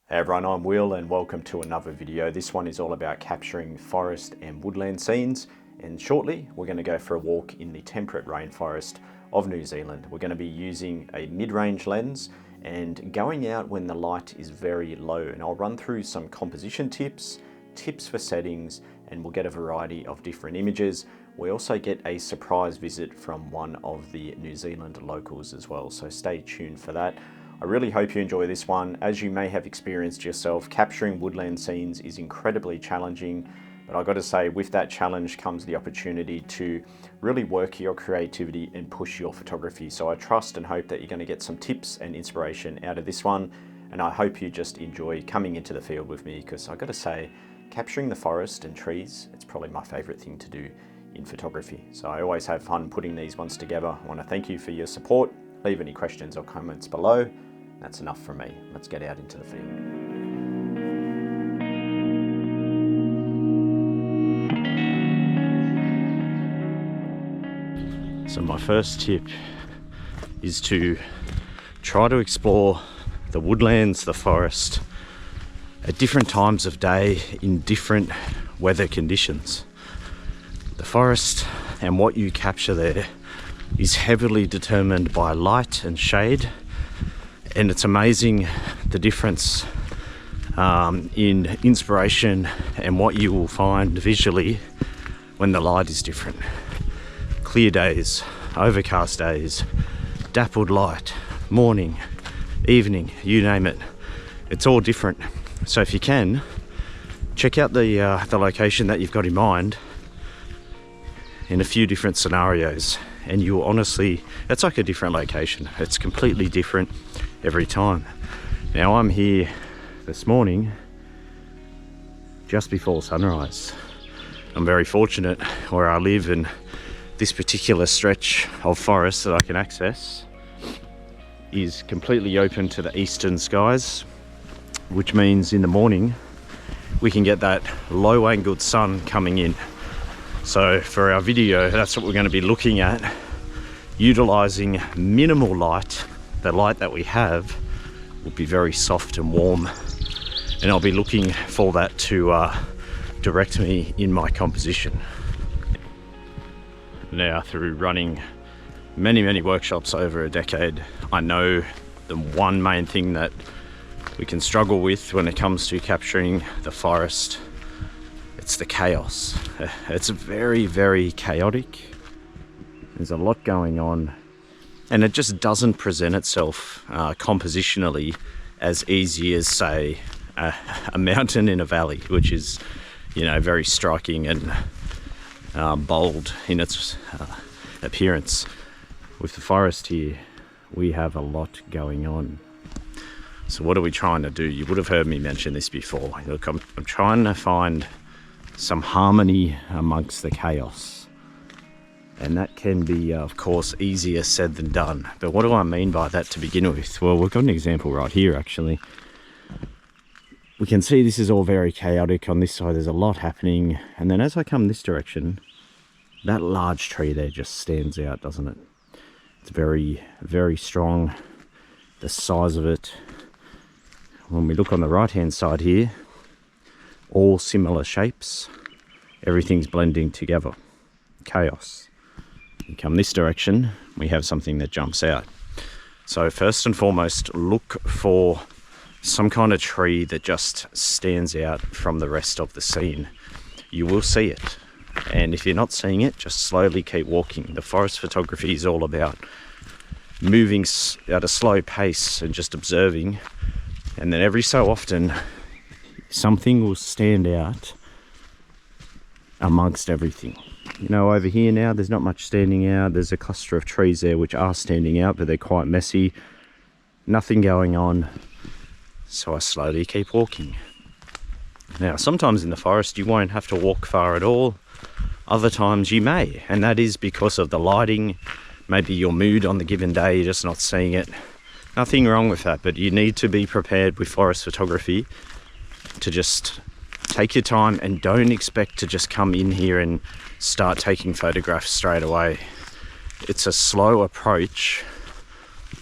Hey everyone, I'm Will and welcome to another video. This one is all about capturing forest and woodland scenes, and shortly we're going to go for a walk in the temperate rainforest of New Zealand. We're going to be using a mid-range lens and going out when the light is very low, and I'll run through some composition tips for settings, and we'll get a variety of different images. We also get a surprise visit from one of the New Zealand locals as well, so stay tuned for that. I really hope you enjoy this one. As you may have experienced yourself, capturing woodland scenes is incredibly challenging, but I've got to say, with that challenge comes the opportunity to really work your creativity and push your photography. So I trust and hope that you're going to get some tips and inspiration out of this one, and I hope you just enjoy coming into the field with me, because I've got to say, capturing the forest and trees, it's probably my favorite thing to do in photography. So I always have fun putting these ones together. I want to thank you for your support. Leave any questions or comments below. That's enough from me. Let's get out into the field. So my first tip is to try to explore the woodlands, the forest, at different times of day in different weather conditions. The forest and what you capture there is heavily determined by light and shade, and it's amazing the difference in inspiration and what you will find visually when the light is different. Clear days, overcast days, dappled light, morning, evening, you name it, it's all different. So if you can, check out the location that you've got in mind in a few different scenarios, and you'll honestly, it's like a different location. It's completely different every time. Now I'm here this morning just before sunrise. I'm very fortunate where I live, and this particular stretch of forest that I can access is completely open to the eastern skies, which means in the morning we can get that low angled sun coming in. So for our video, that's what we're going to be looking at, utilizing minimal light. The light that we have will be very soft and warm, and I'll be looking for that to direct me in my composition. Now, through running many workshops over a decade, I know the one main thing that we can struggle with when it comes to capturing the forest, it's the chaos. It's very chaotic. There's a lot going on, and it just doesn't present itself compositionally as easy as, say, a mountain in a valley, which is, you know, very striking and bold in its appearance. With the forest here, we have a lot going on. So what are we trying to do? You would have heard me mention this before. Look, I'm trying to find some harmony amongst the chaos. And that can be, of course, easier said than done. But what do I mean by that to begin with? Well, we've got an example right here, actually. We can see this is all very chaotic. On this side, there's a lot happening. And then as I come this direction, that large tree there just stands out, doesn't it? It's very strong, the size of it. When we look on the right-hand side here, all similar shapes. Everything's blending together. Chaos. You come this direction, we have something that jumps out. So first and foremost, look for some kind of tree that just stands out from the rest of the scene. You will see it. And if you're not seeing it, just slowly keep walking. The forest photography is all about moving at a slow pace and just observing. And then every so often, something will stand out amongst everything. You know, over here now, there's not much standing out. There's a cluster of trees there which are standing out, but they're quite messy. Nothing going on. So I slowly keep walking. Now, sometimes in the forest, you won't have to walk far at all. Other times you may, and that is because of the lighting, maybe your mood on the given day, you're just not seeing it. Nothing wrong with that, but you need to be prepared with forest photography to just take your time and don't expect to just come in here and start taking photographs straight away. It's a slow approach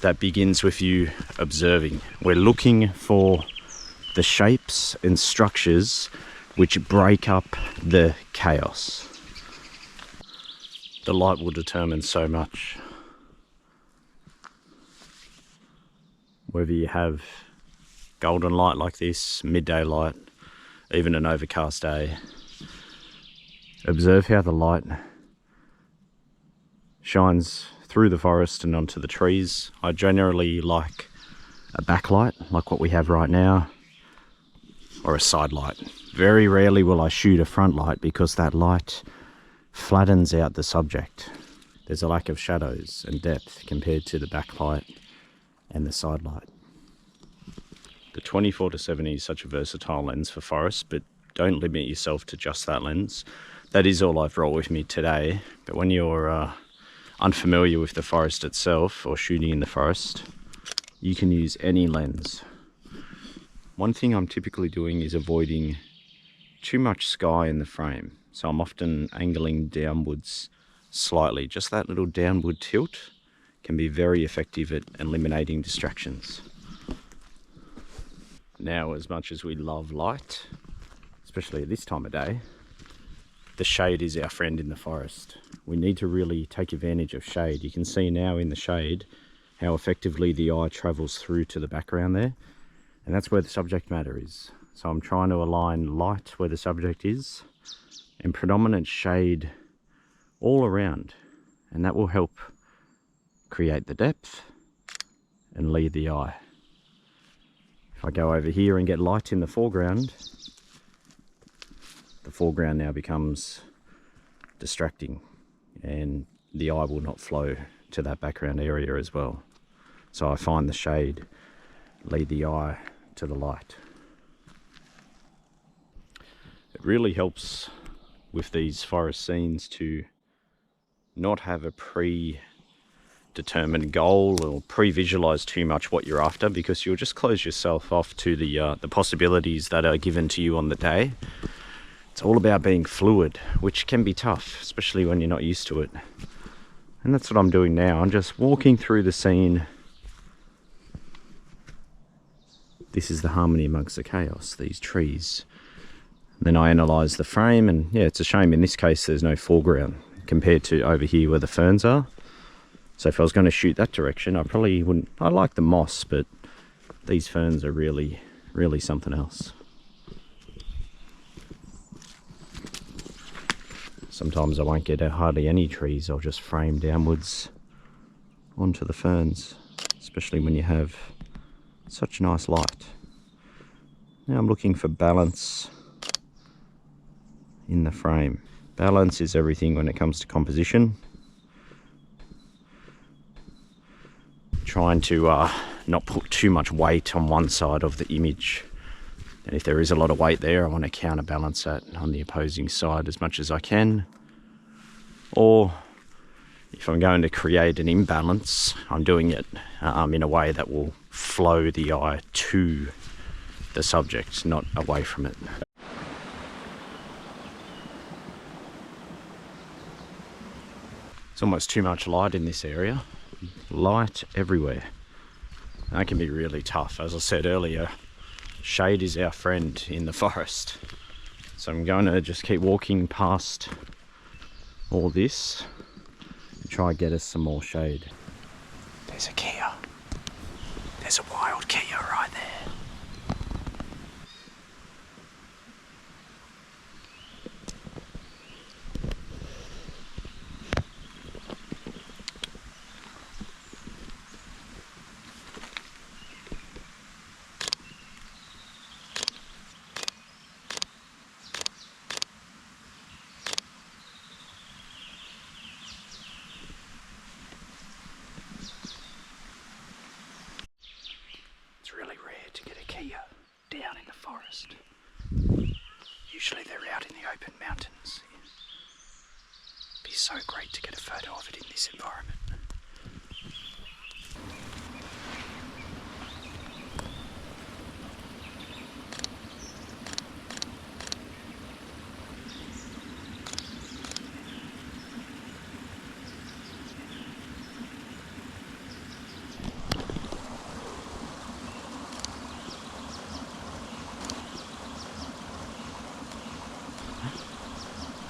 that begins with you observing. We're looking for the shapes and structures which break up the chaos. The light will determine so much. Whether you have golden light like this, midday light, even an overcast day, observe how the light shines through the forest and onto the trees. I generally like a backlight, like what we have right now, or a side light. Very rarely will I shoot a front light because that light flattens out the subject. There's a lack of shadows and depth compared to the backlight and the side light. The 24-70 is such a versatile lens for forests, but don't limit yourself to just that lens. That is all I've brought with me today. But when you're unfamiliar with the forest itself or shooting in the forest, you can use any lens. One thing I'm typically doing is avoiding too much sky in the frame. So I'm often angling downwards slightly. Just that little downward tilt can be very effective at eliminating distractions. Now, as much as we love light, especially at this time of day, the shade is our friend in the forest. We need to really take advantage of shade. You can see now in the shade how effectively the eye travels through to the background there. And that's where the subject matter is. So I'm trying to align light where the subject is and predominant shade all around. And that will help create the depth and lead the eye. If I go over here and get light in the foreground now becomes distracting and the eye will not flow to that background area as well. So I find the shade lead the eye to the light. It really helps with these forest scenes to not have a predetermined goal or pre-visualize too much what you're after, because you'll just close yourself off to the possibilities that are given to you on the day. It's all about being fluid, which can be tough, especially when you're not used to it. And that's what I'm doing now. I'm just walking through the scene. This is the harmony amongst the chaos, these trees. And then I analyze the frame, and yeah, it's a shame in this case there's no foreground compared to over here where the ferns are. So if I was going to shoot that direction, I probably wouldn't. I like the moss, but these ferns are really, really something else. Sometimes I won't get hardly any trees. I'll just frame downwards onto the ferns, especially when you have such nice light. Now I'm looking for balance in the frame. Balance is everything when it comes to composition. Trying to not put too much weight on one side of the image. And if there is a lot of weight there, I want to counterbalance that on the opposing side as much as I can. Or if I'm going to create an imbalance, I'm doing it in a way that will flow the eye to the subject, not away from it. It's almost too much light in this area. Light everywhere. And that can be really tough. As I said earlier, shade is our friend in the forest. So I'm going to just keep walking past all this and try and get us some more shade. There's a Kia. There's a wild Kia right there. It's really rare to get a Kia down in the forest. Usually they're out in the open mountains. It'd be so great to get a photo of it in this environment.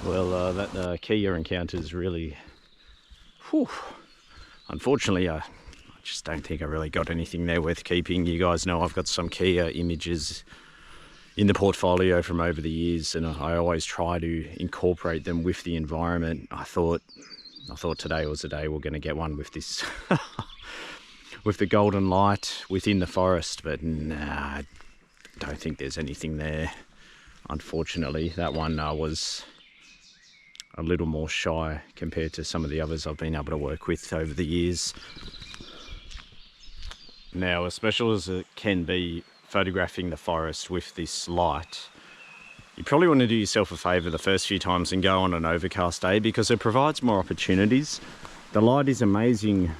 Well, that Kia encounter is really, whew. Unfortunately, I just don't think I really got anything there worth keeping. You guys know I've got some Kia images in the portfolio from over the years, and I always try to incorporate them with the environment. I thought today was the day we're going to get one with this, with the golden light within the forest, but nah, I don't think there's anything there. Unfortunately, that one was a little more shy compared to some of the others I've been able to work with over the years. Now, as special as it can be photographing the forest with this light, you probably want to do yourself a favour the first few times and go on an overcast day, because it provides more opportunities. The light is amazing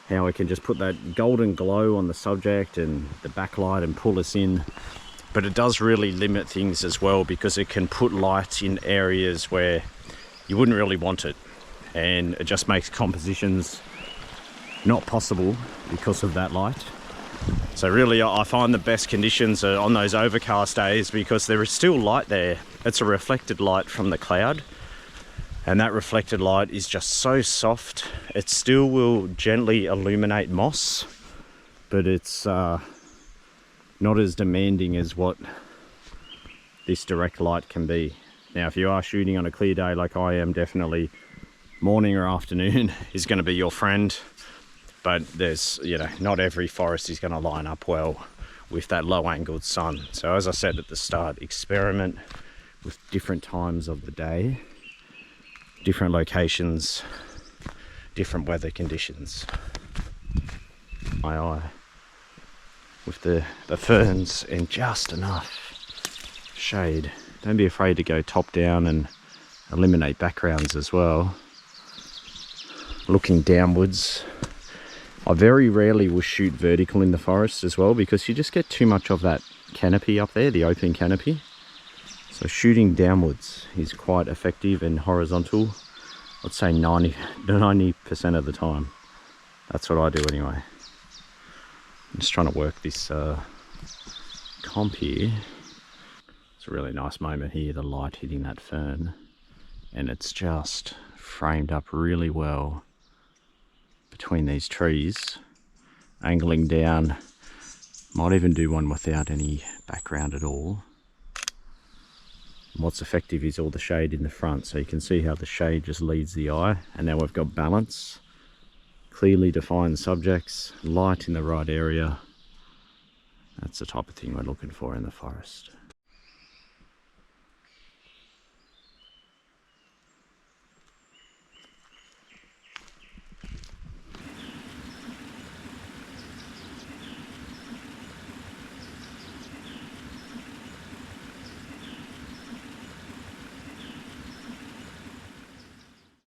how it can just put that golden glow on the subject and the backlight and pull us in. But it does really limit things as well, because it can put light in areas where you wouldn't really want it. And it just makes compositions not possible because of that light. So really, I find the best conditions are on those overcast days, because there is still light there. It's a reflected light from the cloud. And that reflected light is just so soft. It still will gently illuminate moss, but it's not as demanding as what this direct light can be. Now, if you are shooting on a clear day like I am, definitely morning or afternoon is going to be your friend. But there's, you know, not every forest is going to line up well with that low angled sun. So as I said at the start, experiment with different times of the day, different locations, different weather conditions. My eye with the ferns and just enough shade. Don't be afraid to go top down and eliminate backgrounds as well. Looking downwards. I very rarely will shoot vertical in the forest as well, because you just get too much of that canopy up there, the open canopy. So shooting downwards is quite effective, and horizontal, I'd say 90% of the time. That's what I do anyway. I'm just trying to work this comp here. It's a really nice moment here, the light hitting that fern, and it's just framed up really well between these trees, angling down. Might even do one without any background at all. And what's effective is all the shade in the front, so you can see how the shade just leads the eye, and now we've got balance, clearly defined subjects, light in the right area. That's the type of thing we're looking for in the forest.